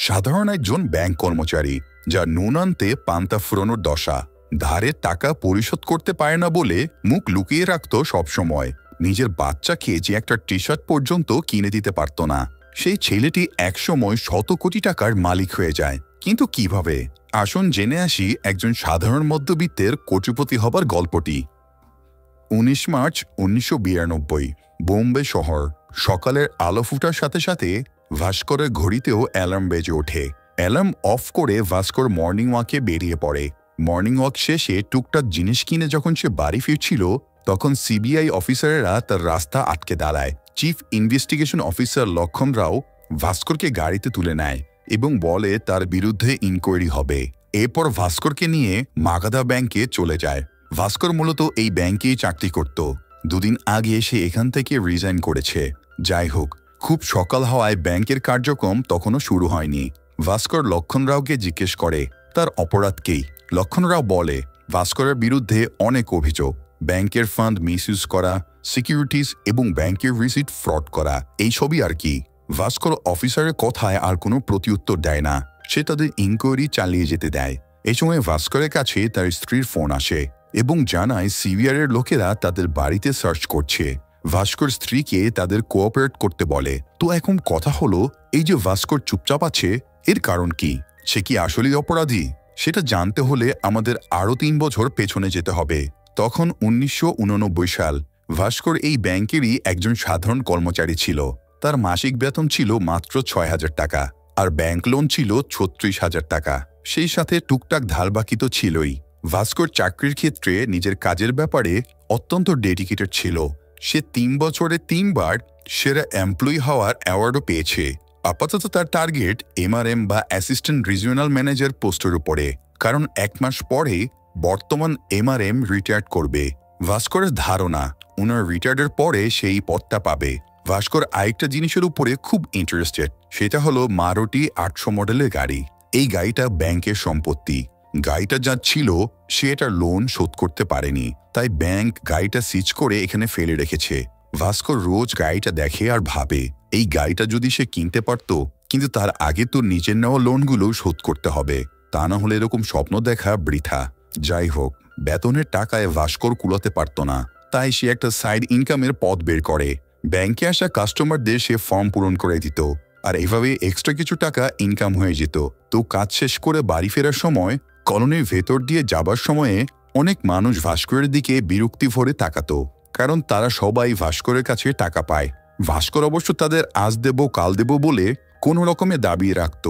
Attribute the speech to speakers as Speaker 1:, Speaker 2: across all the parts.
Speaker 1: সাধারণ একজন ব্যাংক কর্মচারী, যার নুন আনতে পান্তা ফুরানোর দশা। ধারের টাকা পরিশোধ করতে পারে না বলে মুখ লুকিয়ে রাখত সবসময়। নিজের বাচ্চাকে যে একটা টি শার্ট পর্যন্ত কিনে দিতে পারত না। সেই ছেলেটি একসময় শত কোটি টাকার মালিক হয়ে যায়। কিন্তু কিভাবে? আসুন জেনে আসি একজন সাধারণ মধ্যবিত্তের কোটিপতি হবার গল্পটি। 19 মার্চ 1992, বোম্বে শহর। সকালের আলো ফুটার সাথে সাথে ভাস্করের ঘড়িতেও অ্যালার্ম বেজে ওঠে। অ্যালার্ম অফ করে ভাস্কর মর্নিং ওয়াকে বেরিয়ে পড়ে। মর্নিং ওয়াক শেষে টুকটাক জিনিস কিনে যখন সে বাড়ি ফিরছিল, তখন সিবিআই অফিসারেরা তার রাস্তা আটকে দাঁড়ায়। চিফ ইনভেস্টিগেশন অফিসার লক্ষণ রাও ভাস্করকে গাড়িতে তুলে নেয় এবং বলে তার বিরুদ্ধে ইনকোয়ারি হবে। এরপর ভাস্করকে নিয়ে মাগাধা ব্যাংকে চলে যায়। ভাস্কর মূলত এই ব্যাংকেই চাকরি করত। দুদিন আগে সে এখান থেকে রিজাইন করেছে। যাই হোক, খুব সকাল হওয়ায় ব্যাংকের কার্যক্রম তখনও শুরু হয়নি। ভাস্কর লক্ষণ রাওকে জিজ্ঞেস করে তার অপরাধকেই। লক্ষণ রাও বলে ভাস্করের বিরুদ্ধে অনেক অভিযোগ, ব্যাংকের ফান্ড মিসইউজ করা, সিকিউরিটিজ এবং ব্যাংকের রিসিট ফ্রড করা, এইসবই আর কি। ভাস্কর অফিসারের কথায় আর কোনো প্রতিউত্তর দেয় না। সে তাদের ইনকোয়ারি চালিয়ে যেতে দেয়। এই সময় ভাস্করের কাছে তার স্ত্রীর ফোন আসে এবং জানায় সিবিআই এর লোকেরা তাদের বাড়িতে সার্চ করছে। ভাস্কর স্ত্রীকে তাদের কোঅপারেট করতে বলে। তো এখন কথা হলো, এই যে ভাস্কর চুপচাপ আছে, এর কারণ কি? সে কি আসলেই অপরাধী? সেটা জানতে হলে আমাদের আরও 3 বছর পেছনে যেতে হবে। তখন 1989 সাল। ভাস্কর এই ব্যাংকেরই একজন সাধারণ কর্মচারী ছিল। তার মাসিক বেতন ছিল মাত্র 6,000 টাকা, আর ব্যাংক লোন ছিল 36,000 টাকা। সেই সাথে টুকটাক ধারবাকি তো ছিলই। ভাস্কর চাকরির ক্ষেত্রে নিজের কাজের ব্যাপারে অত্যন্ত ডেডিকেটেড ছিল। সে 3 বছরে 3 বার সেরা এমপ্লয়ি হওয়ার অ্যাওয়ার্ডও পেয়েছে। আপাতত তার টার্গেট এমআরএম বা অ্যাসিস্ট্যান্ট রিজিওনাল ম্যানেজার পোস্টের উপরে, কারণ 1 মাস পরে বর্তমান এমআরএম রিটায়ার্ড করবে। ভাস্করের ধারণা ওনার রিটায়ার্ডের পরে সেই পদটা পাবে। ভাস্কর আরেকটা জিনিসের উপরে খুব ইন্টারেস্টেড, সেটা হলো মারুতি 800 মডেলের গাড়ি। এই গাড়িটা ব্যাংকের সম্পত্তি। গাড়িটা যা ছিল সে এটার লোন শোধ করতে পারেনি, তাই ব্যাংক গাড়িটা সিজ করে এখানে ফেলে রেখেছে। ভাস্কর রোজ গাড়িটা দেখে আর ভাবে এই গাড়িটা যদি সে কিনতে পারত, কিন্তু তার আগে তো নিজের নেওয়া লোনগুলো শোধ করতে হবে, তা না হলে এরকম স্বপ্ন দেখা বৃথা। যাই হোক, বেতনের টাকায় ভাস্কর কুলাতে পারত না, তাই সে একটা সাইড ইনকামের পথ বের করে। ব্যাংকে আসা কাস্টমারদের সে ফর্ম পূরণ করে দিত, আর এভাবে এক্সট্রা কিছু টাকা ইনকাম হয়ে যেত। তো কাজ শেষ করে বাড়ি ফেরার সময় কলোনির ভেতর দিয়ে যাবার সময়ে অনেক মানুষ ভাস্করের দিকে বিরক্তি ভরে তাকাতো, কারণ তারা সবাই ভাস্করের কাছে টাকা পায়। ভাস্কর অবশ্য তাদের আজ দেব কাল দেব বলে কোনো রকমে দাবিয়ে রাখত।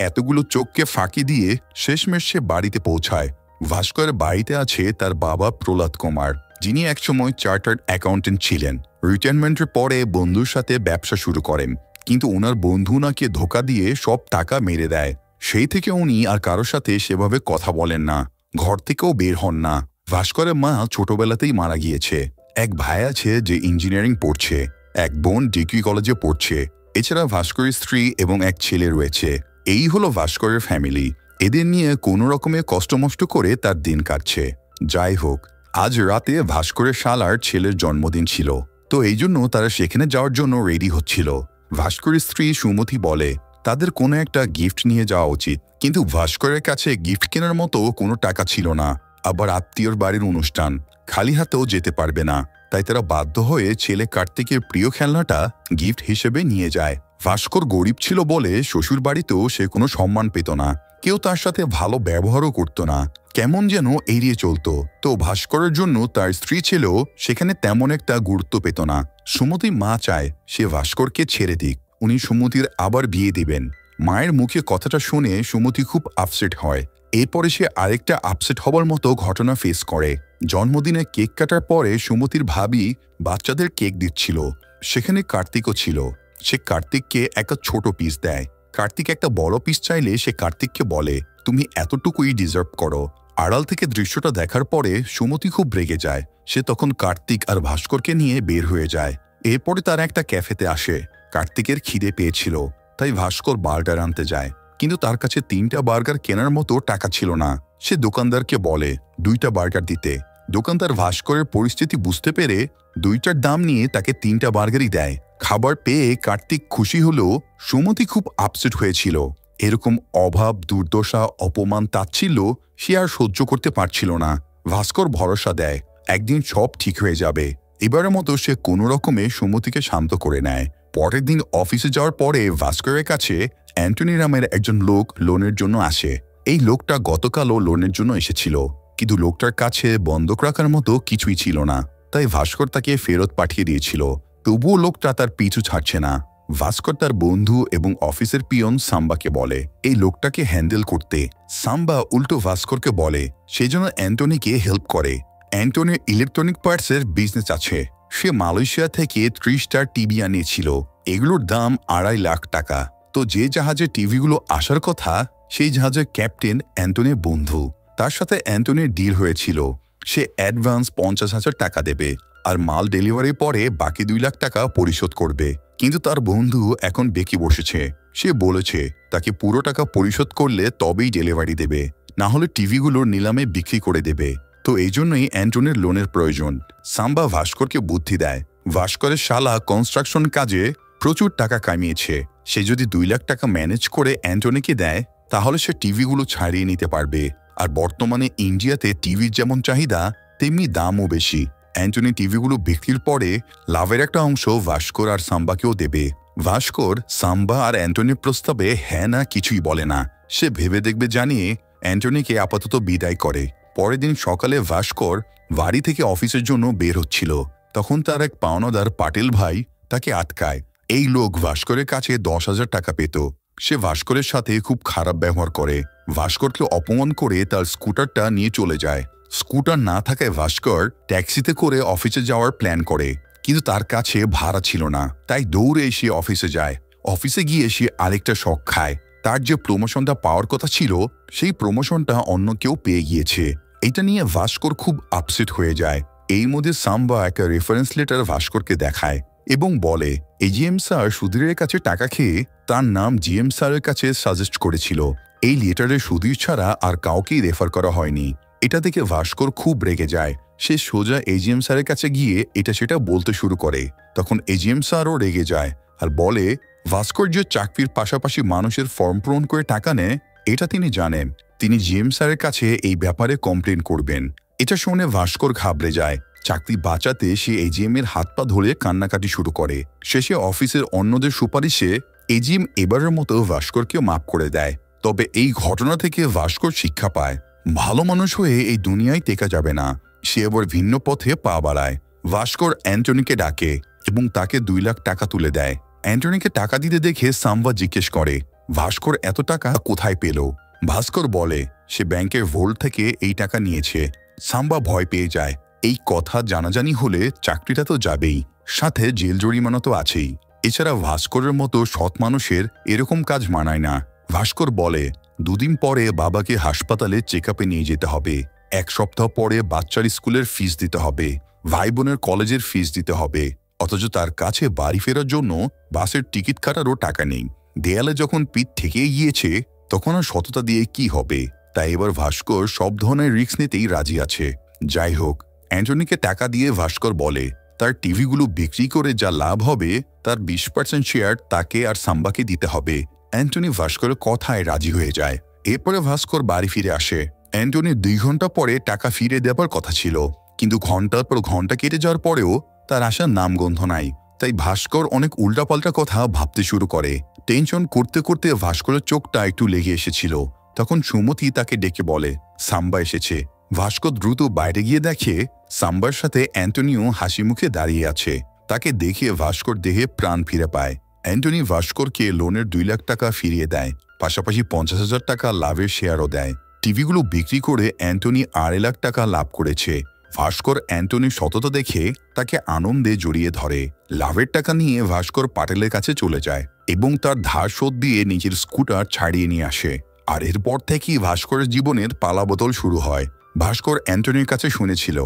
Speaker 1: এতগুলো চোখকে ফাঁকি দিয়ে শেষমেশ সে বাড়িতে পৌঁছায়। ভাস্করের বাড়িতে আছে তার বাবা প্রহ্লাদ কুমার, যিনি একসময় চার্টার্ড অ্যাকাউন্টেন্ট ছিলেন। রিটায়ারমেন্টের পরে বন্ধুর সাথে ব্যবসা শুরু করেন, কিন্তু ওনার বন্ধু ওনাকে ধোঁকা দিয়ে সব টাকা মেরে দেয়। সেই থেকে উনি আর কারোর সাথে সেভাবে কথা বলেন না, ঘর থেকেও বের হন না। ভাস্করের মা ছোটবেলাতেই মারা গিয়েছে। এক ভাই আছে যে ইঞ্জিনিয়ারিং পড়ছে, এক বোন ডিগ্রি কলেজে পড়ছে। এছাড়া ভাস্করের স্ত্রী এবং এক ছেলে রয়েছে। এই হলো ভাস্করের ফ্যামিলি। এদের নিয়ে কোনো রকমে কষ্টমষ্ট করে তার দিন কাটছে। যাই হোক, আজ রাতে ভাস্করের শালার ছেলের জন্মদিন ছিল, তো এই জন্য তারা সেখানে যাওয়ার জন্য রেডি হচ্ছিল। ভাস্করের স্ত্রী সুমতি বলে তাদের কোনো একটা গিফট নিয়ে যাওয়া উচিত, কিন্তু ভাস্করের কাছে গিফট কেনার মতো কোনো টাকা ছিল না। আবার আত্মীয়র বাড়ির অনুষ্ঠান, খালি হাতেও যেতে পারবে না, তাই তারা বাধ্য হয়ে ছেলে কার্তিকের প্রিয় খেলনাটা গিফট হিসেবে নিয়ে যায়। ভাস্কর গরিব ছিল বলে শ্বশুর বাড়িতেও সে কোনো সম্মান পেত না, কেউ তার সাথে ভালো ব্যবহারও করত না, কেমন যেন এড়িয়ে চলত। তো ভাস্করের জন্য তার স্ত্রী ছেলেও সেখানে তেমন একটা গুরুত্ব পেত না। সুমতি মা চায় সে ভাস্করকে ছেড়ে দিক, উনি সুমতির আবার বিয়ে দিবেন। মায়ের মুখে কথাটা শুনে সুমতি খুব আপসেট হয়। এরপরে সে আরেকটা আপসেট হবার মতো ঘটনা ফেস করে। জন্মদিনে কেক কাটার পরে সুমতির ভাবি বাচ্চাদের কেক দিচ্ছিল, সেখানে কার্তিকও ছিল। সে কার্তিককে একটা ছোট পিস দেয়। কার্তিক একটা বড় পিস চাইলে সে কার্তিককে বলে তুমি এতটুকুই ডিজার্ভ করো। আড়াল থেকে দৃশ্যটা দেখার পরে সুমতি খুব রেগে যায়। সে তখন কার্তিক আর ভাস্করকে নিয়ে বের হয়ে যায়। এরপরে তারা একটা ক্যাফেতে আসে। কার্তিকের খিদে পেয়েছিল, তাই ভাস্কর বার্গার আনতে যায়, কিন্তু তার কাছে 3টা বার্গার কেনার মতো টাকা ছিল না। সে দোকানদারকে বলে 2টা বার্গার দিতে। দোকানদার ভাস্করের পরিস্থিতি বুঝতে পেরে 2টার দাম নিয়ে তাকে 3টা বার্গারই দেয়। খাবার পেয়ে কার্তিক খুশি হলেও সুমতি খুব আপসেট হয়েছিল। এরকম অভাব, দুর্দশা, অপমান, তাচ্ছিল্য সে আর সহ্য করতে পারছিল না। ভাস্কর ভরসা দেয় একদিন সব ঠিক হয়ে যাবে। এবারের মতো সে কোনো রকমে সুমতিকে শান্ত করে নেয়। পরের দিন অফিসে যাওয়ার পরে ভাস্করের কাছে অ্যান্টনি নামের একজন লোক লোনের জন্য আসে। এই লোকটা গতকালও লোনের জন্য এসেছিল, কিন্তু লোকটার কাছে বন্ধক রাখার মতো কিছুই ছিল না, তাই ভাস্কর তাকে ফেরত পাঠিয়ে দিয়েছিল। তবুও লোকটা তার পিছু ছাড়ছে না। ভাস্কর তার বন্ধু এবং অফিসের পিয়ন সাম্বাকে বলে এই লোকটাকে হ্যান্ডেল করতে। সাম্বা উল্টো ভাস্করকে বলে সে যেন অ্যান্টনিকে হেল্প করে। অ্যান্টনির ইলেকট্রনিক পার্টসের বিজনেস আছে। সে মালয়েশিয়া থেকে 30টা টিভি আনিয়েছিল। এগুলোর দাম 2.5 লাখ টাকা। তো যে জাহাজে টিভিগুলো আসার কথা সেই জাহাজের ক্যাপ্টেন অ্যান্টনির বন্ধু। তার সাথে অ্যান্টনির ডিল হয়েছিল সে অ্যাডভান্স 50,000 টাকা দেবে আর মাল ডেলিভারির পরে বাকি 2 লাখ টাকা পরিশোধ করবে। কিন্তু তার বন্ধু এখন বেঁকে বসেছে। সে বলেছে তাকে পুরো টাকা পরিশোধ করলে তবেই ডেলিভারি দেবে, না হলে টিভিগুলোর নিলামে বিক্রি করে দেবে। তো এই জন্যই অ্যান্টনির লোনের প্রয়োজন। সাম্বা ভাস্করকে বুদ্ধি দেয়। ভাস্করের শালা কনস্ট্রাকশন কাজে প্রচুর টাকা কামিয়েছে। সে যদি 2 লাখ টাকা ম্যানেজ করে অ্যান্টনিকে দেয় তাহলে সে টিভিগুলো ছাড়িয়ে নিতে পারবে। আর বর্তমানে ইন্ডিয়াতে টিভির যেমন চাহিদা তেমনি দামও বেশি। অ্যান্টনি টিভিগুলো বিক্রির পরে লাভের একটা অংশ ভাস্কর আর সাম্বাকেও দেবে। ভাস্কর সাম্বা আর অ্যান্টনির প্রস্তাবে হ্যাঁ না কিছুই বলে না। সে ভেবে দেখবে জানিয়ে অ্যান্টনিকে আপাতত বিদায় করে। পরের দিন সকালে ভাস্কর বাড়ি থেকে অফিসের জন্য বের হচ্ছিল। তখন তার এক পাওনাদার পাটিল ভাই তাকে আটকায়। এই লোক ভাস্করের কাছে 10,000 টাকা পেত। সে ভাস্করের সাথে খুব খারাপ ব্যবহার করে। ভাস্করকে অপমান করে তার স্কুটারটা নিয়ে চলে যায়। স্কুটার না থাকায় ভাস্কর ট্যাক্সিতে করে অফিসে যাওয়ার প্ল্যান করে, কিন্তু তার কাছে ভাড়া ছিল না। তাই দৌড়ে এসে অফিসে যায়। অফিসে গিয়ে সে আরেকটা শক খায়। তার যে প্রমোশনটা পাওয়ার কথা ছিল সেই প্রমোশনটা অন্য কেউ পেয়ে গিয়েছে। এটা নিয়ে ভাস্কর খুব আপসেট হয়ে যায়। এই মধ্যে সাম্বা একটা রেফারেন্স লেটার ভাস্করকে দেখায় এবং বলে এজিএম স্যার সুধীরের কাছে টাকা খেয়ে তার নাম জিএম স্যারের কাছে সাজেস্ট করেছিল। এই লেটারে সুধীর ছাড়া আর কাউকেই রেফার করা হয়নি। এটা দেখে ভাস্কর খুব রেগে যায়। সে সোজা এজিএম স্যারের কাছে গিয়ে এটা সেটা বলতে শুরু করে। তখন এজিএম স্যারও রেগে যায় আর বলে ভাস্কর যে চাকরির পাশাপাশি মানুষের ফর্ম পূরণ করে টাকা নেয় এটা তিনি জানেন। তিনি জিএম স্যারের কাছে এই ব্যাপারে কমপ্লেন করবেন। এটা শুনে ভাস্কর ঘাবড়ে যায়। চাকরি বাঁচাতে সে এজিএম এর হাত পা ধরে কান্নাকাটি শুরু করে। শেষে অফিসের অন্যদের সুপারিশে এজিএম এবারের মতো ভাস্করকেও মাফ করে দেয়। তবে এই ঘটনা থেকে ভাস্কর শিক্ষা পায় ভালো মানুষ হয়ে এই দুনিয়ায় টেকা যাবে না। সে এবার ভিন্ন পথে পা বাড়ায়। ভাস্কর অ্যান্টনিকে ডাকে এবং তাকে 2 লাখ টাকা তুলে দেয়। অ্যান্টনিকে টাকা দিতে দেখে সাম্বা জিজ্ঞেস করে ভাস্কর এত টাকা কোথায় পেল। ভাস্কর বলে সে ব্যাংকের ভোল্ট থেকে এই টাকা নিয়েছে। সাম্বা ভয় পেয়ে যায়। এই কথা জানাজানি হলে চাকরিটা তো যাবেই, সাথে জেল জরিমানা তো আছেই। এছাড়া ভাস্করের মতো সৎ মানুষের এরকম কাজ মানায় না। ভাস্কর বলে 2 দিন পরে বাবাকে হাসপাতালে চেক আপে নিয়ে যেতে হবে। 1 সপ্তাহ পরে বাচ্চার স্কুলের ফিস দিতে হবে, ভাই বোনের কলেজের ফিস দিতে হবে। অথচ তার কাছে বাড়ি ফেরার জন্য বাসের টিকিট কাটারও টাকা নেই। দেয়ালে যখন পিঠ ঠেকে গিয়েছে তখন আর সততা দিয়ে কি হবে। তাই এবার ভাস্কর সব ধরনের রিস্ক নিতেই রাজি আছে। যাই হোক, অ্যান্টনিকে টাকা দিয়ে ভাস্কর বলে তার টিভিগুলো বিক্রি করে যা লাভ হবে তার 20% শেয়ার তাকে আর সাম্বাকে দিতে হবে। অ্যান্টনি ভাস্করের কথায় রাজি হয়ে যায়। এরপরে ভাস্কর বাড়ি ফিরে আসে। অ্যান্টনি 2 ঘন্টা পরে টাকা ফিরে দেবার কথা ছিল, কিন্তু ঘন্টার পর ঘন্টা কেটে যাওয়ার পরেও তার আসার নামগন্ধ নাই। তাই ভাস্কর অনেক উল্টাপাল্টা কথা ভাবতে শুরু করে। টেনশন করতে করতে ভাস্করের চোখটা একটু লেগে এসেছিল। তখন সুমতি তাকে ডেকে বলে সাম্বা এসেছে। ভাস্কর দ্রুত বাইরে গিয়ে দেখে সাম্বার সাথে অ্যান্টনিও হাসি মুখে দাঁড়িয়ে আছে। তাকে দেখে ভাস্কর দেহে প্রাণ ফিরে পায়। অ্যান্টনি ভাস্করকে লোনের 2 লাখ টাকা ফিরিয়ে দেয়, পাশাপাশি 50,000 টাকা লাভের শেয়ারও দেয়। টিভিগুলো বিক্রি করে অ্যান্টনি 2.5 লাখ টাকা লাভ করেছে। ভাস্কর অ্যান্টনির সততা দেখে তাকে আনন্দে জড়িয়ে ধরে। লাভের টাকা নিয়ে ভাস্কর পাটেলের কাছে চলে যায় এবং তার ধার শোধ দিয়ে নিজের স্কুটার ছাড়িয়ে নিয়ে আসে। আর এরপর থেকেই ভাস্করের জীবনের পালাবদল শুরু হয়। ভাস্কর অ্যান্টনির কাছে শুনেছিল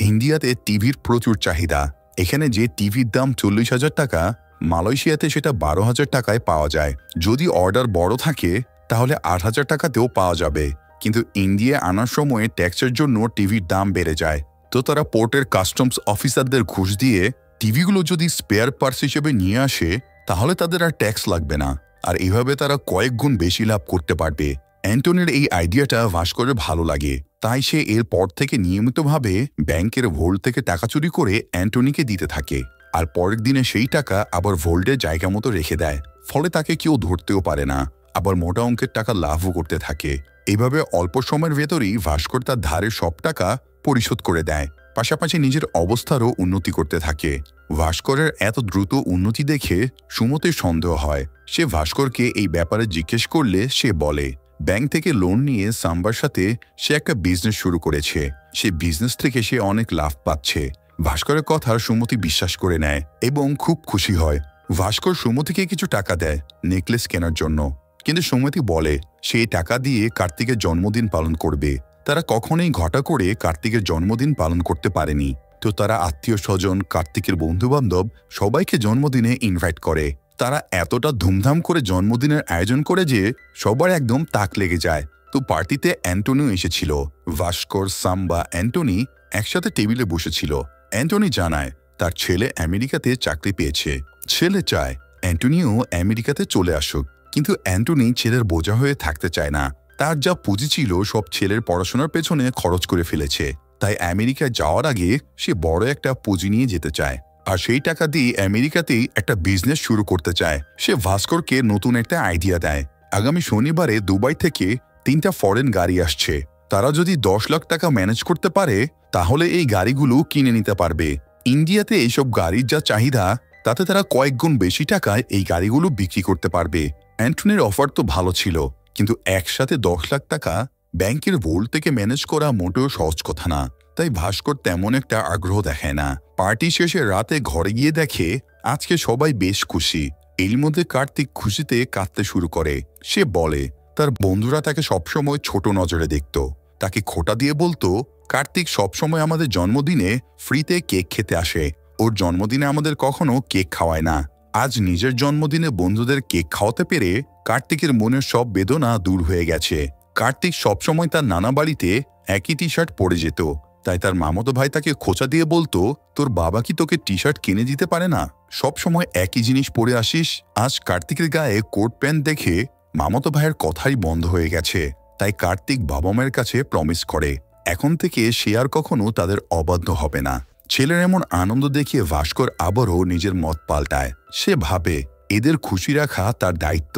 Speaker 1: ইন্ডিয়াতে টিভির প্রচুর চাহিদা। এখানে যে টিভির দাম 40,000 টাকা, মালয়েশিয়াতে সেটা 12,000 টাকায় পাওয়া যায়। যদি অর্ডার বড় থাকে তাহলে 8,000 টাকাতেও পাওয়া যাবে। কিন্তু ইন্ডিয়া আনার সময় ট্যাক্সের জন্য টিভির দাম বেড়ে যায়। তো তারা পোর্টের কাস্টমস অফিসারদের ঘুষ দিয়ে টিভিগুলো যদি স্পেয়ার পার্টস হিসেবে নিয়ে আসে তাহলে তাদের আর ট্যাক্স লাগবে না। আর এভাবে তারা কয়েক গুণ বেশি লাভ করতে পারবে। অ্যান্টনির এই আইডিয়াটা ভাস্করের ভালো লাগে, তাই সে এরপর থেকে নিয়মিতভাবে ব্যাংকের ভোল্ট থেকে টাকা চুরি করে অ্যান্টনিকে দিতে থাকে। আর পরের দিনে সেই টাকা আবার ভোল্টের জায়গা মতো রেখে দেয়, ফলে তাকে কেউ ধরতেও পারে না, আবার মোটা অঙ্কের টাকা লাভও করতে থাকে। এভাবে অল্প সময়ের ভেতরেই ভাস্কর তার ধারের সব টাকা পরিশোধ করে দেয়, পাশাপাশি নিজের অবস্থারও উন্নতি করতে থাকে। ভাস্করের এত দ্রুত উন্নতি দেখে সুমতির সন্দেহ হয়। সে ভাস্করকে এই ব্যাপারে জিজ্ঞেস করলে সে বলে ব্যাংক থেকে লোন নিয়ে সাম্বার সাথে সে একটা বিজনেস শুরু করেছে, সে বিজনেস থেকে সে অনেক লাভ পাচ্ছে। ভাস্করের কথা সুমতি বিশ্বাস করে নেয় এবং খুব খুশি হয়। ভাস্কর সুমতিকে কিছু টাকা দেয় নেকলেস কেনার জন্য, কিন্তু সুমতি বলে সেই টাকা দিয়ে কার্তিকের জন্মদিন পালন করবে। তারা কখনোই ঘটা করে কার্তিকের জন্মদিন পালন করতে পারেনি, তো তারা আত্মীয় স্বজন, কার্তিকের বন্ধুবান্ধব সবাইকে জন্মদিনে ইনভাইট করে। তারা এতটা ধুমধাম করে জন্মদিনের আয়োজন করে যে সবার একদম তাক লেগে যায়। তো পার্টিতে অ্যান্টনিও এসেছিল। ভাস্কর, সাম্বা, অ্যান্টনি একসাথে টেবিলে বসেছিল। অ্যান্টনি জানায় তার ছেলে আমেরিকাতে চাকরি পেয়েছে। ছেলে চায় অ্যান্টনিও আমেরিকাতে চলে আসুক, কিন্তু অ্যান্টনি ছেলের বোঝা হয়ে থাকতে চায় না। তার যা পুঁজি ছিল সব ছেলের পড়াশোনার পেছনে খরচ করে ফেলেছে, তাই আমেরিকায় যাওয়ার আগে সে বড় একটা পুঁজি নিয়ে যেতে চায়, আর সেই টাকা দিয়ে আমেরিকাতেই একটা বিজনেস শুরু করতে চায়। সে ভাস্করকে নতুন একটা আইডিয়া দেয়। আগামী শনিবারে দুবাই থেকে 3টা ফরেন গাড়ি আসছে, তারা যদি 10 লাখ টাকা ম্যানেজ করতে পারে তাহলে এই গাড়িগুলো কিনে নিতে পারবে। ইন্ডিয়াতে এইসব গাড়ির যা চাহিদা, তাতে তারা কয়েক গুণ বেশি টাকায় এই গাড়িগুলো বিক্রি করতে পারবে। অ্যান্টনির অফার তো ভালো ছিল, কিন্তু একসাথে 10 লাখ টাকা ব্যাংকের ভোল্ট থেকে ম্যানেজ করা মোটেও সহজ কথা না, তাই ভাস্কর তেমন একটা আগ্রহ দেখায় না। পার্টি শেষে রাতে ঘরে গিয়ে দেখে আজকে সবাই বেশ খুশি। এর মধ্যে কার্তিক খুশিতে কাঁদতে শুরু করে। সে বলে তার বন্ধুরা তাকে সবসময় ছোট নজরে দেখত, তাকে খোঁটা দিয়ে বলতো কার্তিক সবসময় আমাদের জন্মদিনে ফ্রিতে কেক খেতে আসে, ওর জন্মদিনে আমাদের কখনো কেক খাওয়ায় না। আজ নিজের জন্মদিনে বন্ধুদের কেক খাওয়াতে পেরে কার্তিকের মনের সব বেদনা দূর হয়ে গেছে। কার্তিক সবসময় তার নানা বাড়িতে একই টি শার্ট পরে যেত, তাই তার মামাতো ভাই তাকে খোঁচা দিয়ে বলতো তোর বাবা কি তোকে টি শার্ট কিনে দিতে পারে না, সব সময় একই জিনিস পরে আসিস। আজ কার্তিকের গায়ে কোট প্যান্ট দেখে মামাতো ভাইয়ের কথাই বন্ধ হয়ে গেছে, তাই কার্তিক বাবা মায়ের কাছে প্রমিস করে এখন থেকে সে আর কখনো তাদের অবাধ্য হবে না। ছেলের এমন আনন্দ দেখিয়ে ভাস্কর আবারও নিজের মত পাল্টায়। সে ভাবে এদের খুশি রাখা তার দায়িত্ব,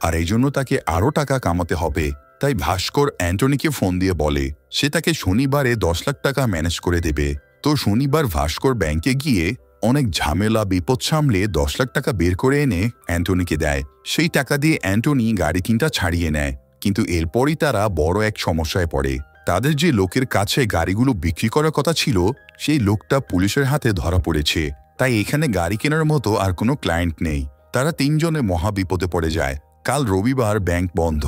Speaker 1: আর এই জন্য তাকে আরও টাকা কামাতে হবে। তাই ভাস্কর অ্যান্টনিকে ফোন দিয়ে বলে সে তাকে শনিবারে 10 লাখ টাকা ম্যানেজ করে দেবে। তো শনিবার ভাস্কর ব্যাংকে গিয়ে অনেক ঝামেলা বিপদ সামলে 10 লাখ টাকা বের করে এনে অ্যান্টনিকে দেয়। সেই টাকা দিয়ে অ্যান্টনি গাড়ি 3টা ছাড়িয়ে নেয়, কিন্তু এরপরই তারা বড় এক সমস্যায় পড়ে। তাদের যে লোকের কাছে গাড়িগুলো বিক্রি করার কথা ছিল সেই লোকটা পুলিশের হাতে ধরা পড়েছে, তাই এখানে গাড়ি কেনার মতো আর কোনো ক্লায়েন্ট নেই। তারা 3 জনে মহা বিপদে পড়ে যায়। কাল রবিবার ব্যাংক বন্ধ,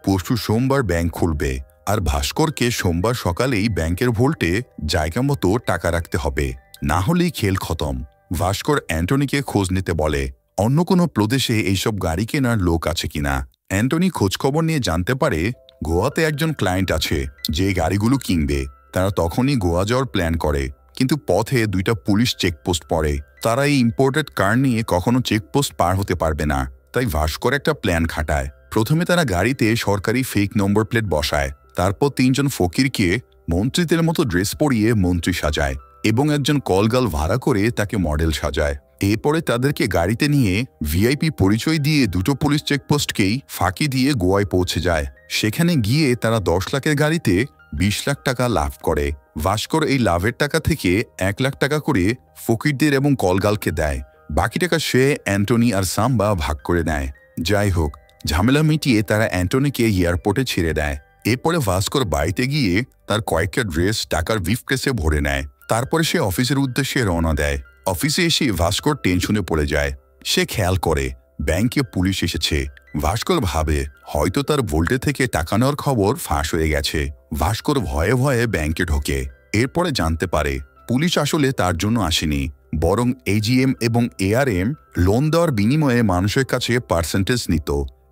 Speaker 1: পরশু সোমবার ব্যাংক খুলবে, আর ভাস্করকে সোমবার সকালেই ব্যাংকের ভোল্টে জায়গা মতো টাকা রাখতে হবে, না হলেই খেল খতম। ভাস্কর অ্যান্টনিকে খোঁজ নিতে বলে অন্য কোনো প্রদেশে এইসব গাড়ি কেনার লোক আছে কিনা। অ্যান্টনি খোঁজখবর নিয়ে জানতে পারে গোয়াতে একজন ক্লায়েন্ট আছে যে গাড়িগুলো কিনবে। তারা তখনই গোয়া যাওয়ার প্ল্যান করে, কিন্তু পথে 2টা পুলিশ চেকপোস্ট পড়ে। তারা এই ইম্পোর্টেড কার নিয়ে কখনো চেকপোস্ট পার হতে পারবে না, তাই ভাস্কর একটা প্ল্যান খাটায়। প্রথমে তারা গাড়িতে সরকারি ফেক নম্বর প্লেট বসায়, তারপর 3 জন ফকিরকে মন্ত্রীদের মতো ড্রেস পরিয়ে মন্ত্রী সাজায় এবং একজন কলগাল ভাড়া করে তাকে মডেল সাজায়। এরপরে তাদেরকে গাড়িতে নিয়ে ভিআইপি পরিচয় দিয়ে 2টো পুলিশ চেকপোস্টকেই ফাঁকি দিয়ে গোয়ায় পৌঁছে যায়। সেখানে গিয়ে তারা 10 লাখের গাড়িতে 20 লাখ টাকা লাভ করে। ভাস্কর এই লাভের টাকা থেকে 1 লাখ টাকা করে ফকিরদের এবং কলগালকে দেয়, বাকি টাকা সে, অ্যান্টনি আর সাম্বা ভাগ করে নেয়। যাই হোক, ঝামেলা মিটিয়ে তারা অ্যান্টনিকে এয়ারপোর্টে ছেড়ে দেয়। এরপরে ভাস্কর বাড়িতে গিয়ে তার কয়েকটা ড্রেস টাকার ব্রিফকেসে ভরে নেয়। তারপরে সে অফিসের উদ্দেশ্যে রওনা দেয়। অফিসে এসে ভাস্কর টেনশনে পড়ে যায়। সে খেয়াল করে ব্যাংকে পুলিশ এসেছে। ভাস্কর ভাবে হয়তো তার ভোল্টে থেকে টাকা নেওয়ার খবর ফাঁস হয়ে গেছে। ভাস্কর ভয়ে ভয়ে ব্যাংকে ঢোকে। এরপরে জানতে পারে পুলিশ আসলে তার জন্য আসেনি, বরং এজিএম এবং এআরএম লোন দেওয়ার বিনিময়ে মানুষের কাছে পার্সেন্টেজ নিত।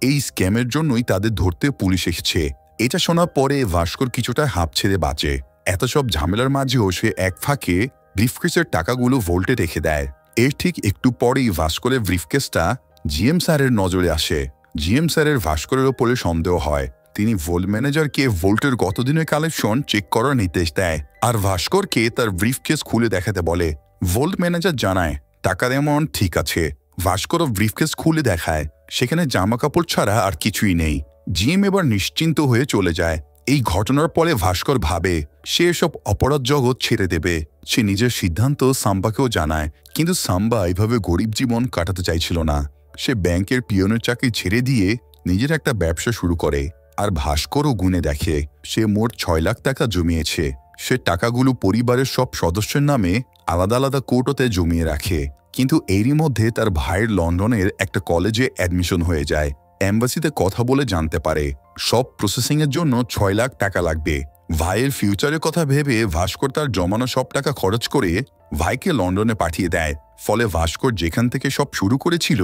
Speaker 1: এই স্ক্যামের জন্যই তাদের ধরতে পুলিশ এসেছে। এটা শোনার পরে ভাস্কর কিছুটা হাঁপ ছেড়ে বাঁচে। এত সব ঝামেলার মাঝেও সে এক ফাঁকে ব্রিফকেসের টাকাগুলো ভোল্টে রেখে দেয়। এর ঠিক একটু পরেই ভাস্করের ব্রিফকেসটা জিএম স্যারের নজরে আসে। জিএম স্যারের ভাস্করের ওপরে সন্দেহ হয়। তিনি ভোল্ট ম্যানেজারকে ভোল্টের গতদিনের কালেকশন চেক করার নির্দেশ দেয় আর ভাস্করকে তার ব্রিফকেস খুলে দেখাতে বলে। ভোল্ট ম্যানেজার জানায় টাকার অ্যামাউন্ট ঠিক আছে। ভাস্করও ব্রিফকেস খুলে দেখায় সেখানে জামা কাপড় ছাড়া আর কিছুই নেই। জিএম এবার নিশ্চিন্ত হয়ে চলে যায়। এই ঘটনার পরে ভাস্কর ভাবে সে এসব অপরাধ জগৎ ছেড়ে দেবে। সে নিজের সিদ্ধান্ত সাম্বাকেও জানায়, কিন্তু সাম্বা এইভাবে গরিব জীবন কাটাতে চাইছিল না। সে ব্যাংকের পিয়নের চাকরি ছেড়ে দিয়ে নিজের একটা ব্যবসা শুরু করে। আর ভাস্করও গুনে দেখে সে মোট 6 লাখ টাকা জমিয়েছে। সে টাকাগুলো পরিবারের সব সদস্যের নামে আলাদা আলাদা কোর্টতে জমিয়ে রাখে। কিন্তু এরই মধ্যে তার ভাইয়ের লন্ডনের একটা কলেজে অ্যাডমিশন হয়ে যায়। এম্বাসিতে কথা বলে জানতে পারে সব প্রসেসিংয়ের জন্য 6 লাখ টাকা লাগবে। ভাইয়ের ফিউচারের কথা ভেবে ভাস্কর তার জমানো সব টাকা খরচ করে ভাইকে লন্ডনে পাঠিয়ে দেয়। ফলে ভাস্কর যেখান থেকে সব শুরু করেছিল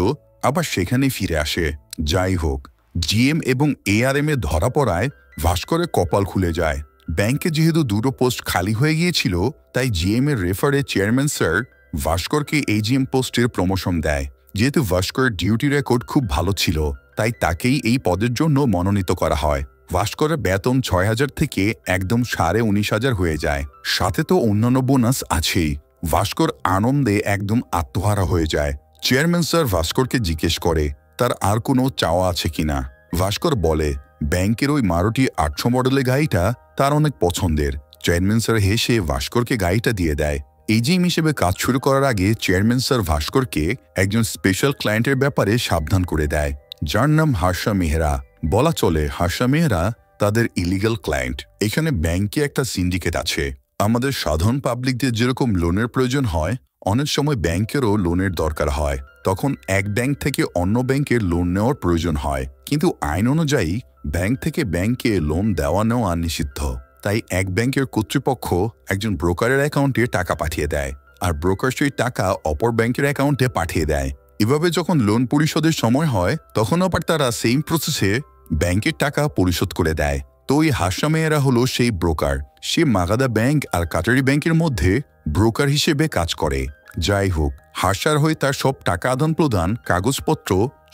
Speaker 1: আবার সেখানেই ফিরে আসে। যাই হোক, জিএম এবং এআরএম এর ধরা পড়ায় ভাস্করের কপাল খুলে যায়। ব্যাংকে যেহেতু দুটো পোস্ট খালি হয়ে গিয়েছিল, তাই জিএম এর রেফারে চেয়ারম্যান স্যার ভাস্করকে এজিএম পোস্টের প্রমোশন দেয়। যেহেতু ভাস্করের ডিউটি রেকর্ড খুব ভালো ছিল, তাই তাকেই এই পদের জন্য মনোনীত করা হয়। ভাস্করের বেতন 6,000 থেকে একদম 19,500 হয়ে যায়। সাথে তো অন্যান্য বোনাস আছেই। ভাস্কর আনন্দে একদম আত্মহারা হয়ে যায়। চেয়ারম্যান স্যার ভাস্করকে জিজ্ঞেস করে তার আর কোনো চাওয়া আছে কিনা। ভাস্কর বলে ব্যাংকের ওই মারুতি 800 মডেলের গাড়িটা তার অনেক পছন্দের। চেয়ারম্যান স্যার হেসে ভাস্করকে গাড়িটা দিয়ে দেয়। এজিএম হিসেবে কাজ শুরু করার আগে চেয়ারম্যান স্যার ভাস্করকে একজন স্পেশাল ক্লায়েন্টের ব্যাপারে সাবধান করে দেয়, যার নাম হার্ষা মেহরা। বলা চলে হার্ষা মেহরা তাদের ইলিগাল ক্লায়েন্ট। এখানে ব্যাংকে একটা সিন্ডিকেট আছে। আমাদের সাধারণ পাবলিকদের যেরকম লোনের প্রয়োজন হয়, অনেক সময় ব্যাংকেরও লোনের দরকার হয়। তখন এক ব্যাংক থেকে অন্য ব্যাংকের লোন নেওয়ার প্রয়োজন হয়, কিন্তু আইন অনুযায়ী ব্যাংক থেকে ব্যাংকে লোন দেওয়া নেওয়া নিষিদ্ধ। তাই এক ব্যাংকের কর্তৃপক্ষ একজন ব্রোকারের অ্যাকাউন্টে টাকা পাঠিয়ে দেয়, আর ব্রোকার সেই টাকা অপর ব্যাংকের অ্যাকাউন্টে পাঠিয়ে দেয়। এভাবে যখন লোন পরিশোধের সময় হয়, তখন আবার তারা সেম প্রসেসে ব্যাংকের টাকা পরিশোধ করে দেয়। তো এই হার্ষা মেয়েরা হলো সেই ব্রোকার। সে মাগাদা ব্যাংক আর কাটারি ব্যাংকের মধ্যে ব্রোকার হিসেবে কাজ করে। যাই হোক, হার্ষার হয়ে তার সব টাকা আদান প্রদান, কাগজপত্র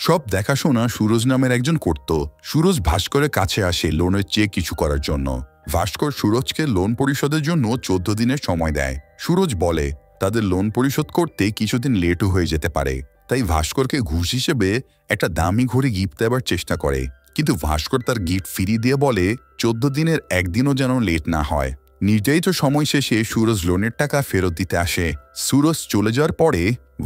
Speaker 1: সব দেখাশোনা সুরজ নামের একজন করত। সুরজ ভাস্করের কাছে আসে লোনের চেক কিছু করার জন্য। ভাস্কর সুরজকে লোন পরিশোধের জন্য 14 দিনের সময় দেয়। সুরজ বলে তাদের লোন পরিশোধ করতে কিছুদিন লেটও হয়ে যেতে পারে, তাই ভাস্করকে ঘুষ হিসেবে একটা দামি ঘড়ি গিফট দেওয়ার চেষ্টা করে। কিন্তু ভাস্কর তার গিফট ফিরিয়ে দিয়ে বলে 14 দিনের একদিনও যেন লেট না হয়। নির্ধারিত সময় শেষে সুরজ লোনের টাকা ফেরত দিতে আসে। সুরজ চলে যাওয়ার পরে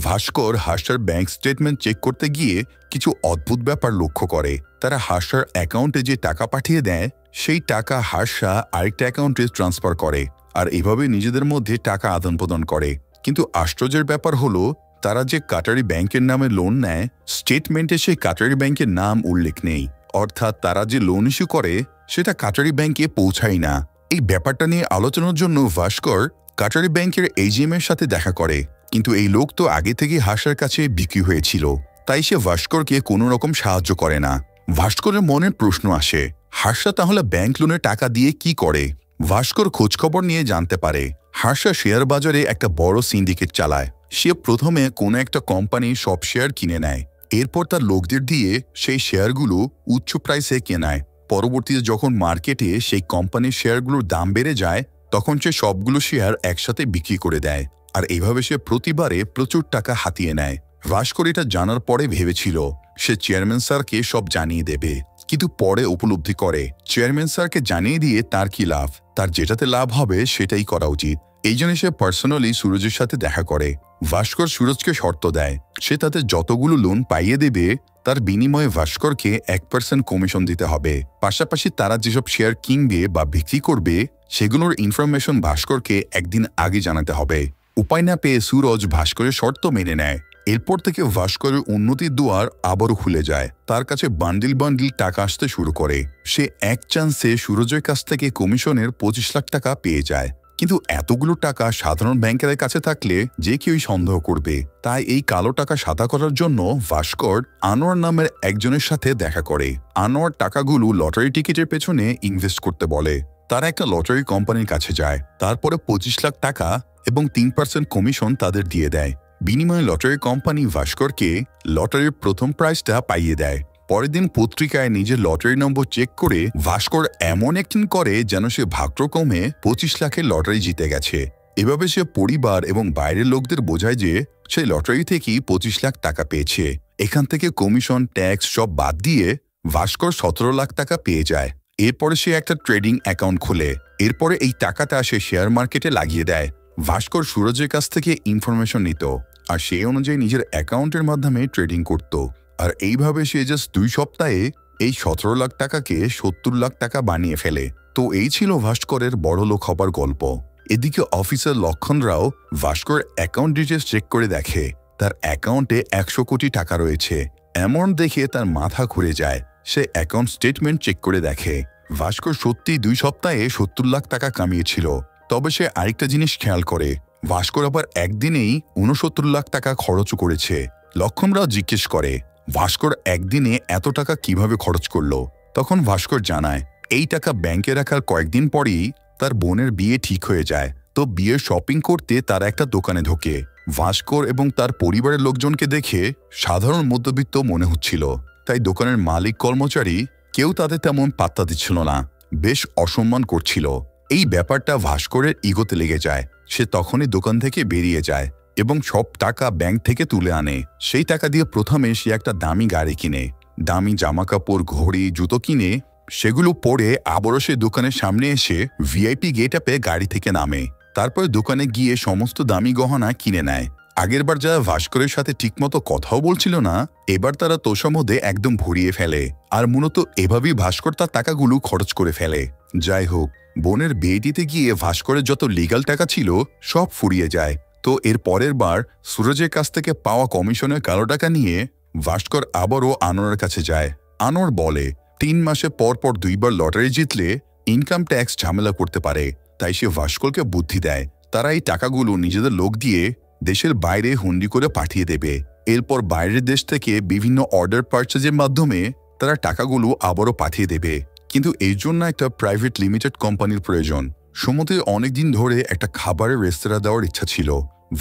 Speaker 1: ভাস্কর হার্ষার ব্যাংক স্টেটমেন্ট চেক করতে গিয়ে কিছু অদ্ভুত ব্যাপার লক্ষ্য করে। তারা হার্ষার অ্যাকাউন্টে যে টাকা পাঠিয়ে দেয়, সেই টাকা হার্ষা আরেকটা অ্যাকাউন্টে ট্রান্সফার করে, আর এভাবে নিজেদের মধ্যে টাকা আদান প্রদান করে। কিন্তু আশ্চর্যের ব্যাপার হলো, তারা যে কাটারি ব্যাংকের নামে লোন নেয়, স্টেটমেন্টে সেই কাটারি ব্যাংকের নাম উল্লেখ নেই। অর্থাৎ তারা যে লোন ইস্যু করে সেটা কাটারি ব্যাংকে পৌঁছায় না। এই ব্যাপারটা নিয়ে আলোচনার জন্য ভাস্কর কাটারি ব্যাংকের এজিএম এর সাথে দেখা করে, কিন্তু এই লোক তো আগে থেকে হার্ষার কাছে বিক্রি হয়েছিল, তাই সে ভাস্করকে কোনো রকম সাহায্য করে না। ভাস্করের মনের প্রশ্ন আসে, হার্ষা তাহলে ব্যাংক লোনের টাকা দিয়ে কি করে? ভাস্কর খোঁজখবর নিয়ে জানতে পারে হার্ষা শেয়ার বাজারে একটা বড় সিন্ডিকেট চালায়। সে প্রথমে কোনো একটা কোম্পানির সব শেয়ার কিনে নেয়, এরপর তার লোকদের দিয়ে সেই শেয়ারগুলো উচ্চ প্রাইসে কেনায়। পরবর্তীতে যখন মার্কেটে সেই কোম্পানির শেয়ারগুলোর দাম বেড়ে যায়, তখন সে সবগুলো শেয়ার একসাথে বিক্রি করে দেয়, আর এইভাবে সে প্রতিবারে প্রচুর টাকা হাতিয়ে নেয়। ভাস্কর এটা জানার পরে ভেবেছিল সে চেয়ারম্যান স্যারকে সব জানিয়ে দেবে, কিন্তু পরে উপলব্ধি করে চেয়ারম্যান স্যারকে জানিয়ে দিয়ে তার কি লাভ। তার যেটাতে লাভ হবে সেটাই করা উচিত। এই জন্য সে পার্সোনালি সুরজের সাথে দেখা করে। ভাস্কর সুরজকে শর্ত দেয় সে তাদের যতগুলো লোন পাইয়ে দেবে, তার বিনিময়ে ভাস্করকে 1% কমিশন দিতে হবে। পাশাপাশি তারা যেসব শেয়ার কিনবে বা বিক্রি করবে, সেগুলোর ইনফরমেশন ভাস্করকে একদিন আগে জানাতে হবে। উপায় না পেয়ে সুরজ ভাস্করের শর্ত মেনে নেয়। এরপর থেকে ভাস্করের উন্নতির দুয়ার আবারও খুলে যায়। তার কাছে বান্ডিল বান্ডিল টাকা আসতে শুরু করে। সে এক চান্সে সুরজের কাছ থেকে কমিশনের 25 লাখ টাকা পেয়ে যায়। কিন্তু এতগুলো টাকা সাধারণ ব্যাংকের কাছে থাকলে যে কেউই সন্দেহ করবে। তাই এই কালো টাকা সাদা করার জন্য ভাস্কর আনোয়ার নামের একজনের সাথে দেখা করে। আনোয়ার টাকাগুলো লটারি টিকিটের পেছনে ইনভেস্ট করতে বলে। তারা একটা লটারি কোম্পানির কাছে যায়, তারপরে 25 লাখ টাকা এবং 3% কমিশন তাদের দিয়ে দেয়। বিনিময়ে লটারি কোম্পানি ভাস্করকে লটারির প্রথম প্রাইজটা পাইয়ে দেয়। পরের দিন পত্রিকায় নিজের লটারি নম্বর চেক করে ভাস্কর এমন অ্যাক্টিং করে যেন সে ভাগ্যক্রমে 25 লাখের লটারি জিতে গেছে। এভাবে সে পরিবার এবং বাইরের লোকদের বোঝায় যে সে লটারি থেকেই 25 লাখ টাকা পেয়েছে। এখান থেকে কমিশন, ট্যাক্স সব বাদ দিয়ে ভাস্কর 17 লাখ টাকা পেয়ে যায়। এরপরে সে একটা ট্রেডিং অ্যাকাউন্ট খোলে। এরপরে এই টাকাটা সে শেয়ার মার্কেটে লাগিয়ে দেয়। ভাস্কর সুরজের কাছ থেকে ইনফরমেশন নিত আর সেই অনুযায়ী নিজের অ্যাকাউন্টের মাধ্যমে ট্রেডিং করত। আর এইভাবে সে জাস্ট 2 সপ্তাহে এই 17 লাখ টাকাকে 70 লাখ টাকা বানিয়ে ফেলে। তো এই ছিল ভাস্করের বড়লোক হবার গল্প। এদিকে অফিসার লক্ষণ রাও ভাস্কর অ্যাকাউন্ট ডিটেলস চেক করে দেখে তার অ্যাকাউন্টে 100 কোটি টাকা রয়েছে। এমন দেখে তার মাথা ঘুরে যায়। সে অ্যাকাউন্ট স্টেটমেন্ট চেক করে দেখে ভাস্কর সত্যি 2 সপ্তাহে 70 লাখ টাকা কামিয়েছিল। তবে সে আরেকটা জিনিস খেয়াল করে, ভাস্কর আবার একদিনেই 69 লাখ টাকা খরচ করেছে। লক্ষণরাও জিজ্ঞেস করে ভাস্কর একদিনে এত টাকা কিভাবে খরচ করলো। তখন ভাস্কর জানায় এই টাকা ব্যাংকে রাখার কয়েকদিন পরেই তার বোনের বিয়ে ঠিক হয়ে যায়। তো বিয়ের শপিং করতে তারা একটা দোকানে ঢোকে। ভাস্কর এবং তার পরিবারের লোকজনকে দেখে সাধারণ মধ্যবিত্ত মনে হচ্ছিল, তাই দোকানের মালিক কর্মচারী কেউ তাদের তেমন পাত্তা দিচ্ছিল না, বেশ অসম্মান করছিল। এই ব্যাপারটা ভাস্করের ইগোতে লেগে যায়। সে তখনই দোকান থেকে বেরিয়ে যায় এবং সব টাকা ব্যাংক থেকে তুলে আনে। সেই টাকা দিয়ে প্রথমে সে একটা দামি গাড়ি কিনে, দামি জামাকাপড়, ঘড়ি, জুতো কিনে সেগুলো পরে আবারও সে দোকানের সামনে এসে ভিআইপি গেট আপে গাড়ি থেকে নামে। তারপর দোকানে গিয়ে সমস্ত দামি গহনা কিনে নেয়। আগেরবার যারা ভাস্করের সাথে ঠিকমতো কথাও বলছিল না, এবার তারা তোষামোদে একদম ভরিয়ে ফেলে। আর মূলত এভাবেই ভাস্কর তার টাকাগুলো খরচ করে ফেলে। যাই হোক, বোনের বিয়েটিতে গিয়ে ভাস্করের যত লিগ্যাল টাকা ছিল সব ফুরিয়ে যায়। তো এর পরের বার সুরজের কাছ থেকে পাওয়া কমিশনের কালো টাকা নিয়ে ভাস্কর আবারও আনোয়ারের কাছে যায়। আনোয়ার বলে 3 মাসে পর পর 2 বার লটারি জিতলে ইনকাম ট্যাক্স ঝামেলা করতে পারে। তাই সে ভাস্করকে বুদ্ধি দেয় তারা এই টাকাগুলো নিজেদের লোক দিয়ে দেশের বাইরে হুন্ডি করে পাঠিয়ে দেবে। এরপর বাইরের দেশ থেকে বিভিন্ন অর্ডার পারচেজের মাধ্যমে তারা টাকাগুলো আবারও পাঠিয়ে দেবে। কিন্তু এই জন্য একটা প্রাইভেট লিমিটেড কোম্পানির প্রয়োজন। সুমতির অনেকদিন ধরে একটা খাবারের রেস্তোরাঁ দেওয়ার ইচ্ছা ছিল।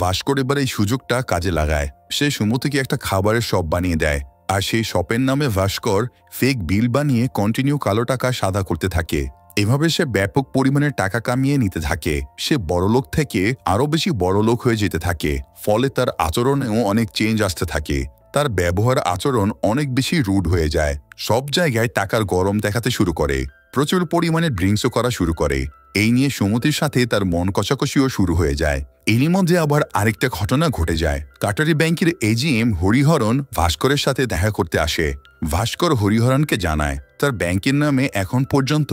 Speaker 1: ভাস্কর এবার এই সুযোগটা কাজে লাগায়। সে সুমতিকে একটা খাবারের শপ বানিয়ে দেয় আর সেই শপের নামে ভাস্কর ফেক বিল বানিয়ে কন্টিনিউ কালো টাকা সাদা করতে থাকে। এভাবে সে ব্যাপক পরিমাণে টাকা কামিয়ে নিতে থাকে। সে বড়লোক থেকে আরও বেশি বড়লোক হয়ে যেতে থাকে। ফলে তার আচরণেও অনেক চেঞ্জ আসতে থাকে। তার ব্যবহার আচরণ অনেক বেশি রুড হয়ে যায়। সব জায়গায় টাকার গরম দেখাতে শুরু করে। প্রচুর পরিমাণে ড্রিঙ্কসও করা শুরু করে। এই নিয়ে সুমতির সাথে তার মন কষাকষিও শুরু হয়ে যায়। এরই মধ্যে আবার আরেকটা ঘটনা ঘটে যায়। কাটারি ব্যাংকের এজিএম হরিহরন ভাস্করের সাথে দেখা করতে আসে। ভাস্কর হরিহরনকে জানায় তার ব্যাংকের নামে এখন পর্যন্ত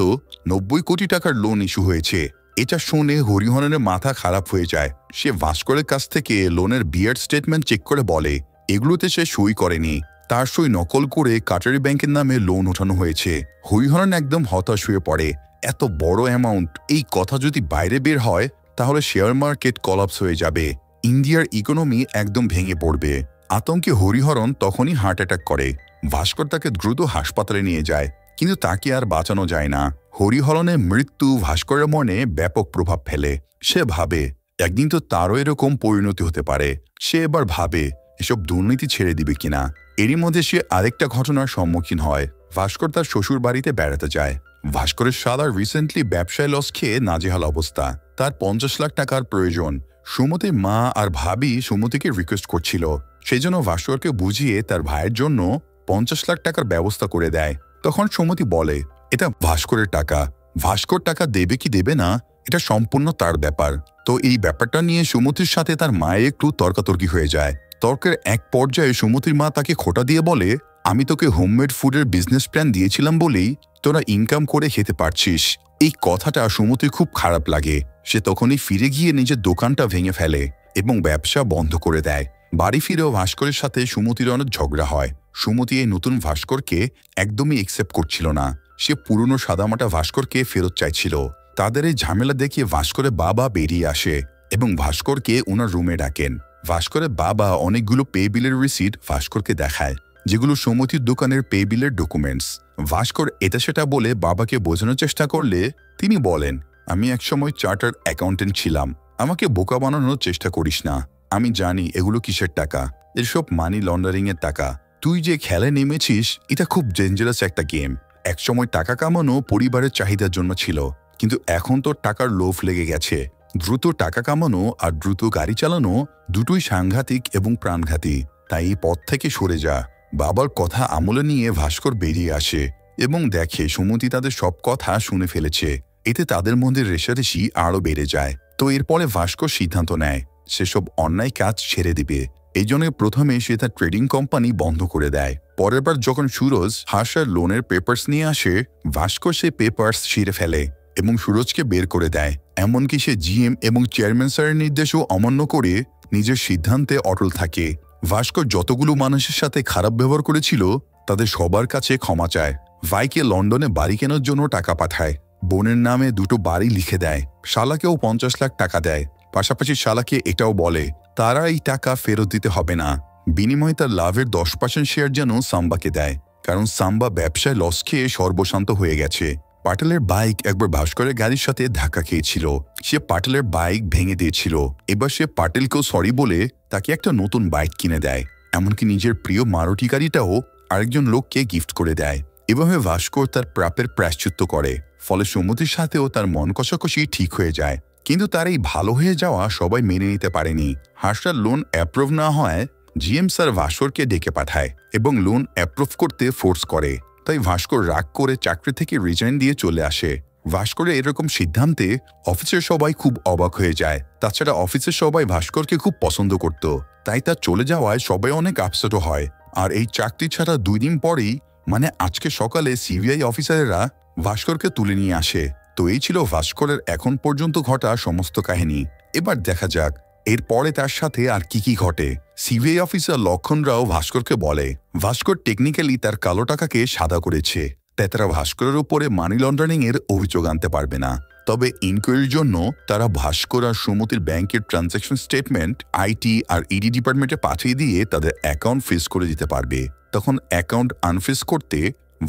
Speaker 1: 90 কোটি টাকার লোন ইস্যু হয়েছে। এটা শুনে হরিহরনের মাথা খারাপ হয়ে যায়। সে ভাস্করের কাছ থেকে লোনের বিয়ার স্টেটমেন্ট চেক করে বলে এগুলোতে সে সই করেনি, তার সই নকল করে কাটারি ব্যাংকের নামে লোন ওঠানো হয়েছে। হরিহরন একদম হতাশ হয়ে পড়ে। এত বড় অ্যামাউন্ট, এই কথা যদি বাইরে বের হয় তাহলে শেয়ার মার্কেট কলাপস হয়ে যাবে, ইন্ডিয়ার ইকোনমি একদম ভেঙে পড়বে। আতঙ্কে হরিহরন তখনই হার্ট অ্যাটাক করে। ভাস্কর তাকে দ্রুত হাসপাতালে নিয়ে যায়, কিন্তু তাকে আর বাঁচানো যায় না। হরিহরনের মৃত্যু ভাস্করের মনে ব্যাপক প্রভাব ফেলে। সে ভাবে একদিন তো তারও এরকম পরিণতি হতে পারে। সে এবার ভাবে এসব দুর্নীতি ছেড়ে দিবে কিনা। এরই মধ্যে সে আরেকটা ঘটনার সম্মুখীন হয়। ভাস্কর তার শ্বশুর বাড়িতে বেড়াতে যায়। ভাস্করের সাদার রিসেন্টলি ব্যবসায় লস খেয়ে নাজেহাল অবস্থা। তার 50 লাখ টাকার প্রয়োজন। সুমতির মা আর ভাবি সুমতিকে রিকোয়েস্ট করছিল, সেই জন্য ভাস্করকে বুঝিয়ে তার ভাইয়ের জন্য 50 লাখ টাকার ব্যবস্থা করে দেয়। তখন সুমতি বলে এটা ভাস্করের টাকা, ভাস্কর টাকা দেবে কি দেবে না এটা সম্পূর্ণ তার ব্যাপার। তো এই ব্যাপারটা নিয়ে সুমতির সাথে তার মায়ের একটু তর্কাতর্কি হয়ে যায়। তর্কের এক পর্যায়ে সুমতির মা তাকে খোঁটা দিয়ে বলে আমি তোকে হোমমেড ফুডের বিজনেস প্ল্যান দিয়েছিলাম বলেই তোরা ইনকাম করে খেতে পারছিস। এই কথাটা সুমতির খুব খারাপ লাগে। সে তখনই ফিরে গিয়ে নিজের দোকানটা ভেঙে ফেলে এবং ব্যবসা বন্ধ করে দেয়। বাড়ি ফিরেও ভাস্করের সাথে সুমতির অনেক ঝগড়া হয়। সুমতি এই নতুন ভাস্করকে একদমই একসেপ্ট করছিল না। সে পুরনো সাদামাটা ভাস্করকে ফেরত চাইছিল। তাদের এই ঝামেলা দেখিয়ে ভাস্করের বাবা বেরিয়ে আসে এবং ভাস্করকে ওনার রুমে ডাকেন। ভাস্করের বাবা অনেকগুলো পে বিলের রিসিট ভাস্করকে দেখায়, যেগুলো সুমতির দোকানের পে বিলের ডকুমেন্টস। ভাস্কর এটা সেটা বলে বাবাকে বোঝানোর চেষ্টা করলে তিনি বলেন আমি একসময় চার্টার্ড অ্যাকাউন্টেন্ট ছিলাম, আমাকে বোকা বানানোর চেষ্টা করিস না। আমি জানি এগুলো কিসের টাকা, এসব মানি লন্ডারিং এর টাকা। তুই যে খেলায় নেমেছিস এটা খুব ডেঞ্জারাস একটা গেম। একসময় টাকা কামানো পরিবারের চাহিদার জন্য ছিল, কিন্তু এখন তোর টাকার লোভ লেগে গেছে। দ্রুত টাকা কামানো আর দ্রুত গাড়ি চালানো দুটোই সাংঘাতিক এবং প্রাণঘাতী। তাই এই পথ থেকে সরে যা। বাবার কথা আমলে নিয়ে ভাস্কর বেরিয়ে আসে এবং দেখে সুমতি তাদের সব কথা শুনে ফেলেছে। এতে তাদের মধ্যে রেষারেষি আরও বেড়ে যায়। তো এরপরে ভাস্কর সিদ্ধান্ত নেয় সেসব অন্যায় কাজ ছেড়ে দিবে। এই জন্য প্রথমে সে তার ট্রেডিং কোম্পানি বন্ধ করে দেয়। পরের বার যখন সুরজ হাসার লোনের পেপার্স নিয়ে আসে, ভাস্কর সে পেপার্স ছিঁড়ে ফেলে এবং সুরজকে বের করে দেয়। এমনকি সে জিএম এবং চেয়ারম্যান স্যারের নির্দেশও অমান্য করে নিজের সিদ্ধান্তে অটল থাকে। ভাস্কর যতগুলো মানুষের সাথে খারাপ ব্যবহার করেছিল তাদের সবার কাছে ক্ষমা চায়। ভাইকে লন্ডনে বাড়ি কেনার জন্য টাকা পাঠায়, বোনের নামে 2টো বাড়ি লিখে দেয়, শালাকেও 50 লাখ টাকা দেয়। পাশাপাশি শালাকে এটাও বলে তারা এই টাকা ফেরত দিতে হবে না, বিনিময়ে তার লাভের 10% শেয়ার যেন সাম্বাকে দেয়, কারণ সাম্বা ব্যবসায় লস খেয়ে সর্বশান্ত হয়ে গেছে। পাটেলের বাইক একবার ভাস্করের গাড়ির সাথে ধাক্কা খেয়েছিল, সে পাটেলের বাইক ভেঙে দিয়েছিল। এবার সে পাটেলকেও সরি বলে তাকে একটা নতুন বাইক কিনে দেয়, এমনকি নিজের প্রিয় মারুতি গাড়িটাও আরেকজন লোককে গিফট করে দেয়। এভাবে ভাস্কর তার প্রাপের প্রায়শ্চিত্ত করে, ফলে সুমতির সাথেও তার মন কষাকষি ঠিক হয়ে যায়। কিন্তু তার এই ভালো হয়ে যাওয়া সবাই মেনে নিতে পারেনি। হাসার লোন অ্যাপ্রুভ না হয় জিএম স্যার ভাস্করকে ডেকে পাঠায় এবং লোন অ্যাপ্রুভ করতে ফোর্স করে। তাই ভাস্কর রাগ করে চাকরি থেকে রিজাইন দিয়ে চলে আসে। ভাস্করের এরকম সিদ্ধান্তে অফিসের সবাই খুব অবাক হয়ে যায়। তাছাড়া অফিসের সবাই ভাস্করকে খুব পছন্দ করত, তাই তার চলে যাওয়ায় সবাই অনেক আপসেটও হয়। আর এই চাকরি ছাড়া 2 দিন পরেই, মানে আজকে সকালে সিবিআই অফিসারেরা ভাস্করকে তুলে নিয়ে আসে। তো এই ছিল ভাস্করের এখন পর্যন্ত ঘটা সমস্ত কাহিনী। এবার দেখা যাক এরপরে তার সাথে আর কি কি ঘটে। সিবিআই অফিসার লক্ষণ রাও ভাস্করকে বলে ভাস্কর টেকনিক্যালি তার কালো টাকাকে সাদা করেছে, তাই তারা ভাস্করের উপরে মানি লন্ডারিং এর অভিযোগ আনতে পারবে না। তবে ইনকোয়ারির জন্য তারা ভাস্কর আর সুমতির ব্যাংকের ট্রানজ্যাকশন স্টেটমেন্ট আইটি আর ইডি ডিপার্টমেন্টে পাঠিয়ে দিয়ে তাদের অ্যাকাউন্ট ফ্রিজ করে দিতে পারবে। তখন অ্যাকাউন্ট আনফ্রিজ করতে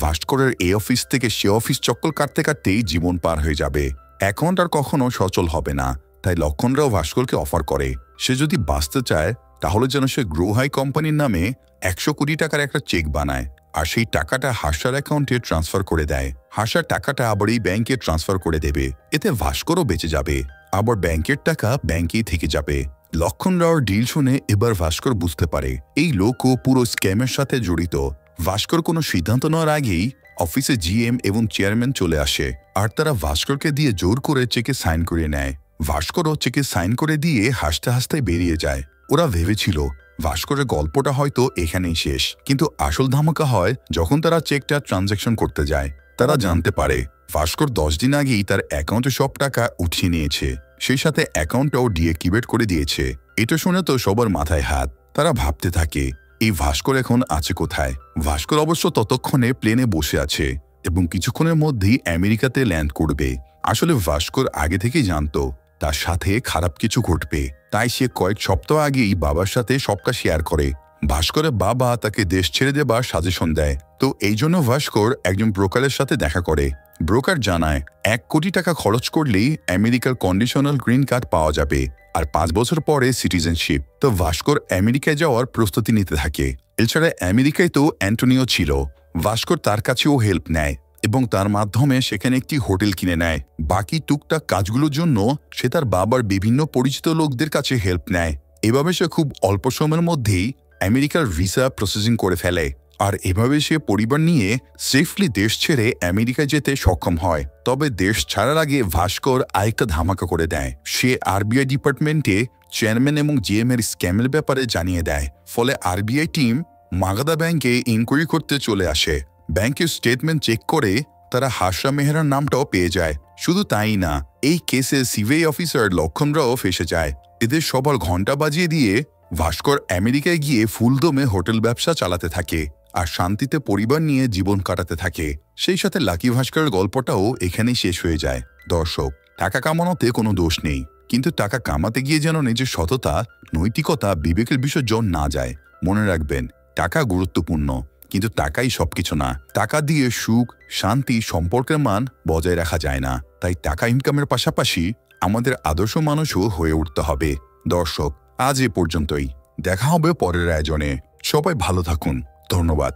Speaker 1: ভাস্করের এই অফিস থেকে সে অফিস চক্কর কাটতে কাটতেই জীবন পার হয়ে যাবে। অ্যাকাউন্ট আর কখনো সচল হবে না। তাই লক্ষণরাও ভাস্করকে অফার করে সে যদি বাঁচতে চায় তাহলে যেন সে গ্রো হাই কোম্পানির নামে 100 কোটি টাকার একটা চেক বানায় আর সেই টাকাটা হাসার অ্যাকাউন্টে ট্রান্সফার করে দেয়। হাসার টাকাটা আবার এই ব্যাংকে ট্রান্সফার করে দেবে, এতে ভাস্করও বেঁচে যাবে, আবার ব্যাংকের টাকা ব্যাংকেই থেকে যাবে। লক্ষণ রাওর ডিল শুনে এবার ভাস্কর বুঝতে পারে এই লোকও পুরো স্ক্যামের সাথে জড়িত। ভাস্কর কোনো সিদ্ধান্ত নেওয়ার আগেই অফিসে জিএম এবং চেয়ারম্যান চলে আসে আর তারা ভাস্করকে দিয়ে জোর করে চেকে সাইন করে নেয়। ভাস্করও চেকে সাইন করে দিয়ে হাসতে হাসতে বেরিয়ে যায়। ওরা ভেবেছিল ভাস্করের গল্পটা হয়তো এখানেই শেষ, কিন্তু আসল ধামাকা হয় যখন তারা চেকটা ট্রানজ্যাকশন করতে যায়। তারা জানতে পারে ভাস্কর 10 দিন আগেই তার অ্যাকাউন্টে সব টাকা উঠিয়ে নিয়েছে, সেই সাথে অ্যাকাউন্টটাও ডিঅ্যাক্টিভেট করে দিয়েছে। এটা শুনে তো সবার মাথায় হাত। তারা ভাবতে থাকে এই ভাস্কর এখন আছে কোথায়। ভাস্কর অবশ্য ততক্ষণে প্লেনে বসে আছে এবং কিছুক্ষণের মধ্যেই আমেরিকাতে ল্যান্ড করবে। আসলে ভাস্কর আগে থেকেই জানতো তার সাথে খারাপ কিছু ঘটবে, তাই সে কয়েক সপ্তাহ আগেই বাবার সাথে সবটা শেয়ার করে। ভাস্করের বাবা তাকে দেশ ছেড়ে দেবার সাজেশন দেয়। তো এই জন্য ভাস্কর একজন ব্রোকারের সাথে দেখা করে। ব্রোকার জানায় 1 কোটি টাকা খরচ করলেই আমেরিকার কন্ডিশনাল গ্রিন কার্ড পাওয়া যাবে আর 5 বছর পরে সিটিজেনশিপ। তো ভাস্কর আমেরিকায় যাওয়ার প্রস্তুতি নিতে থাকে। এছাড়া আমেরিকায় তো অ্যান্টোনিও ছিল, ভাস্কর তার কাছেও হেল্প নেয় এবং তার মাধ্যমে সেখানে একটি হোটেল কিনে নেয়। বাকি টুকটাক কাজগুলোর জন্য সে তার বাবার বিভিন্ন পরিচিত লোকদের কাছে হেল্প নেয়। এভাবে সে খুব অল্প সময়ের মধ্যেই আমেরিকার ভিসা প্রসেসিং করে ফেলে আর এভাবে সে পরিবার নিয়ে সেফলি দেশ ছেড়ে আমেরিকায় যেতে সক্ষম হয়। তবে দেশ ছাড়ার আগে ভাস্কর আরেকটা ধামাকা করে দেয়। সে আরবিআই ডিপার্টমেন্টে চেয়ারম্যান এবং জিএম এর স্ক্যামের ব্যাপারে জানিয়ে দেয়। ফলে আরবিআই টিম মাগাদা ব্যাংকে ইনকোয়ারি করতে চলে আসে। ব্যাংকের স্টেটমেন্ট চেক করে তারা হাসরা মেহরার নামটাও পেয়ে যায়। শুধু তাই না, এই কেসে সিবিআই অফিসার লক্ষণরাও ফেসে যায়। এদের সবার ঘন্টা বাজিয়ে দিয়ে ভাস্কর আমেরিকায় গিয়ে ফুলদমে হোটেল ব্যবসা চালাতে থাকে আর শান্তিতে পরিবার নিয়ে জীবন কাটাতে থাকে। সেই সাথে লাকি ভাস্করের গল্পটাও এখানেই শেষ হয়ে যায়। দর্শক, টাকা কামানোতে কোনো দোষ নেই, কিন্তু টাকা কামাতে গিয়ে যেন নিজের সততা, নৈতিকতা, বিবেকের বিসর্জন না যায়। মনে রাখবেন, টাকা গুরুত্বপূর্ণ, কিন্তু টাকাই সবকিছু না। টাকা দিয়ে সুখ, শান্তি, সম্পর্কের মান বজায় রাখা যায় না। তাই টাকা ইনকামের পাশাপাশি আমাদের আদর্শ মানুষও হয়ে উঠতে হবে। দর্শক, আজ এ পর্যন্তই। দেখা হবে পরের আয়োজনে। সবাই ভালো থাকুন, ধন্যবাদ।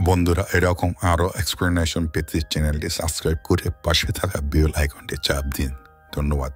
Speaker 1: বন্ধুরা, এরকম আরো এক্সপ্লেনেশন পেতে চ্যানেলটি সাবস্ক্রাইব করে পাশে থাকা বেল আইকনটি চাপ দিন। ধন্যবাদ।